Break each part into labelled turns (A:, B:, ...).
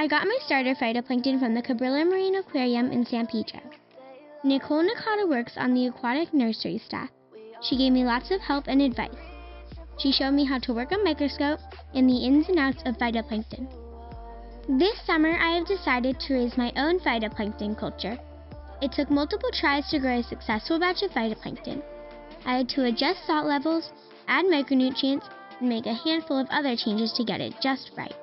A: I got my starter phytoplankton from the Cabrilla Marine Aquarium in San Pedro. Nicole Nakata works on the aquatic nursery staff. She gave me lots of help and advice. She showed me how to work a microscope and the ins and outs of phytoplankton. This summer, I have decided to raise my own phytoplankton culture. It took multiple tries to grow a successful batch of phytoplankton. I had to adjust salt levels, add micronutrients, and make a handful of other changes to get it just right.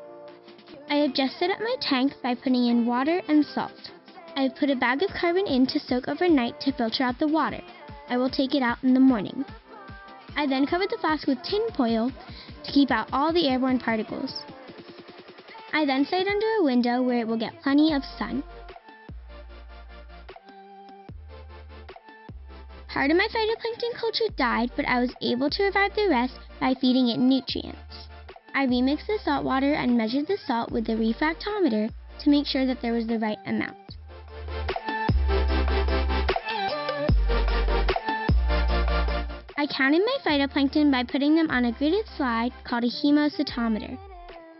A: I have just set up my tank by putting in water and salt. I have put a bag of carbon in to soak overnight to filter out the water. I will take it out in the morning. I then covered the flask with tin foil to keep out all the airborne particles. I then set it under a window where it will get plenty of sun. Part of my phytoplankton culture died, but I was able to revive the rest by feeding it nutrients. I remixed the salt water and measured the salt with the refractometer to make sure that there was the right amount. I counted my phytoplankton by putting them on a gridded slide called a hemocytometer.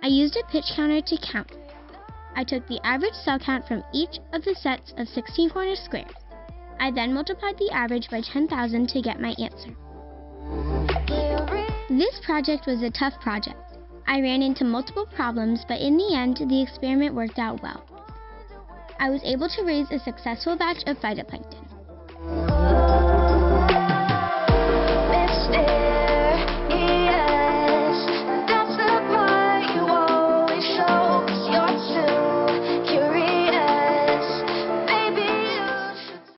A: I used a pitch counter to count. I took the average cell count from each of the sets of 16 corner squares. I then multiplied the average by 10,000 to get my answer. This project was a tough project. I ran into multiple problems, but in the end, the experiment worked out well. I was able to raise a successful batch of phytoplankton.